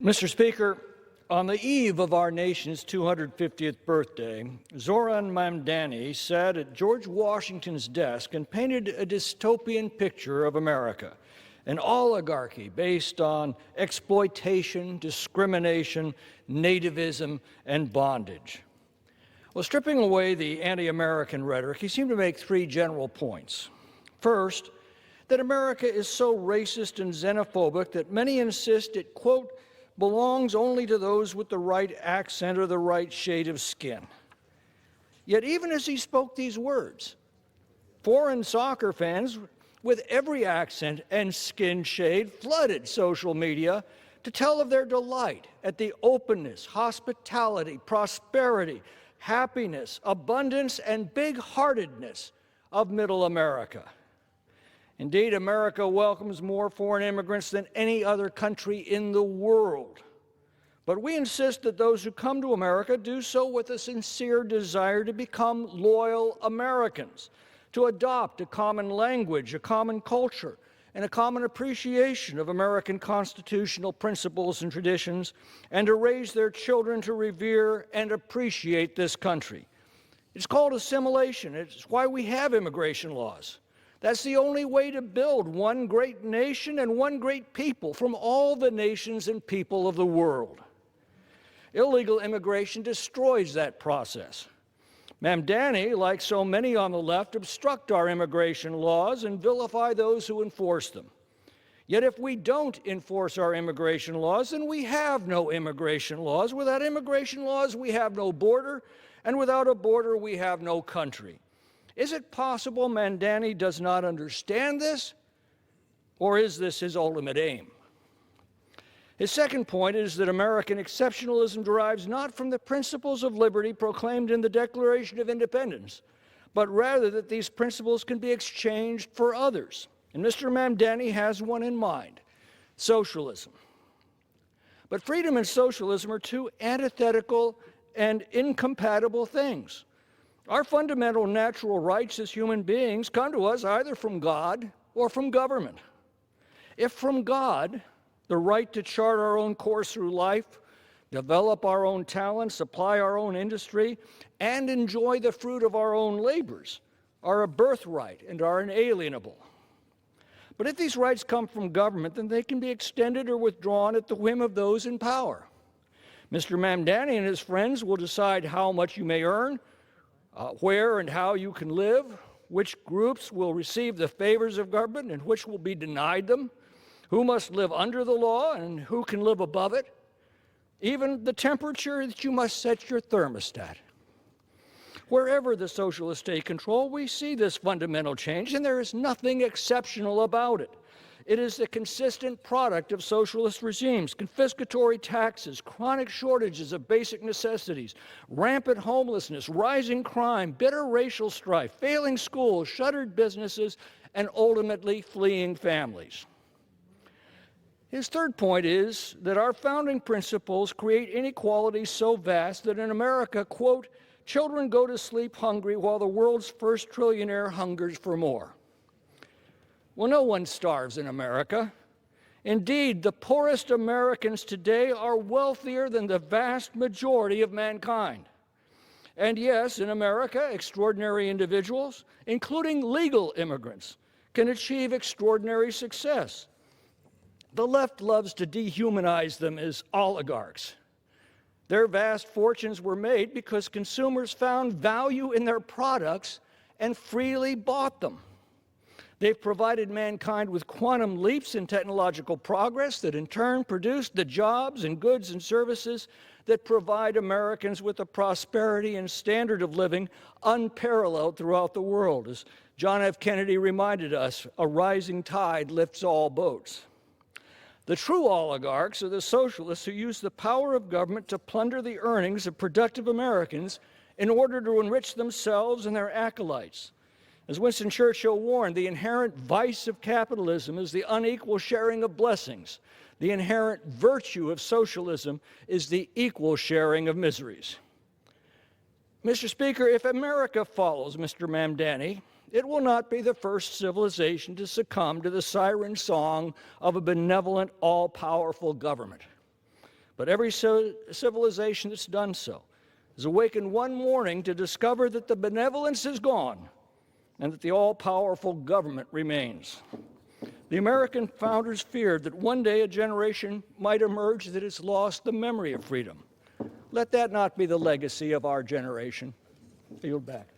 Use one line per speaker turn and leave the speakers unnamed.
Mr. Speaker, on the eve of our nation's 250th birthday, Zoran Mamdani sat at George Washington's desk and painted a dystopian picture of America, an oligarchy based on exploitation, discrimination, nativism, and bondage. Well, stripping away the anti-American rhetoric, he seemed to make three general points. First, that America is so racist and xenophobic that many insist it, quote, belongs only to those with the right accent or the right shade of skin. Yet even as he spoke these words, foreign soccer fans with every accent and skin shade flooded social media to tell of their delight at the openness, hospitality, prosperity, happiness, abundance, and big-heartedness of Middle America. Indeed, America welcomes more foreign immigrants than any other country in the world. But we insist that those who come to America do so with a sincere desire to become loyal Americans, to adopt a common language, a common culture, and a common appreciation of American constitutional principles and traditions, and to raise their children to revere and appreciate this country. It's called assimilation. It's why we have immigration laws. That's the only way to build one great nation and one great people from all the nations and people of the world. Illegal immigration destroys that process. Mamdani, like so many on the left, obstruct our immigration laws and vilify those who enforce them. Yet if we don't enforce our immigration laws, then we have no immigration laws. Without immigration laws, we have no border, and without a border, we have no country. Is it possible Mamdani does not understand this, or is this his ultimate aim? His second point is that American exceptionalism derives not from the principles of liberty proclaimed in the Declaration of Independence, but rather that these principles can be exchanged for others. And Mr. Mamdani has one in mind: socialism. But freedom and socialism are two antithetical and incompatible things. Our fundamental natural rights as human beings come to us either from God or from government. If from God, the right to chart our own course through life, develop our own talents, apply our own industry, and enjoy the fruit of our own labors are a birthright and are inalienable. But if these rights come from government, then they can be extended or withdrawn at the whim of those in power. Mr. Mamdani and his friends will decide how much you may earn, where and how you can live, which groups will receive the favors of government and which will be denied them, who must live under the law and who can live above it, even the temperature that you must set your thermostat. Wherever the socialists take control, we see this fundamental change, and there is nothing exceptional about it. It is the consistent product of socialist regimes: confiscatory taxes, chronic shortages of basic necessities, rampant homelessness, rising crime, bitter racial strife, failing schools, shuttered businesses, and ultimately fleeing families. His third point is that our founding principles create inequalities so vast that in America, quote, children go to sleep hungry while the world's first trillionaire hungers for more. Well, no one starves in America. Indeed, the poorest Americans today are wealthier than the vast majority of mankind. And yes, in America, extraordinary individuals, including legal immigrants, can achieve extraordinary success. The left loves to dehumanize them as oligarchs. Their vast fortunes were made because consumers found value in their products and freely bought them. They've provided mankind with quantum leaps in technological progress that in turn produced the jobs and goods and services that provide Americans with a prosperity and standard of living unparalleled throughout the world. As John F. Kennedy reminded us, a rising tide lifts all boats. The true oligarchs are the socialists who use the power of government to plunder the earnings of productive Americans in order to enrich themselves and their acolytes. As Winston Churchill warned, the inherent vice of capitalism is the unequal sharing of blessings. The inherent virtue of socialism is the equal sharing of miseries. Mr. Speaker, if America follows Mr. Mamdani, it will not be the first civilization to succumb to the siren song of a benevolent, all-powerful government. But every civilization that's done so has awakened one morning to discover that the benevolence is gone and that the all-powerful government remains. The American founders feared that one day a generation might emerge that has lost the memory of freedom. Let that not be the legacy of our generation. I yield back.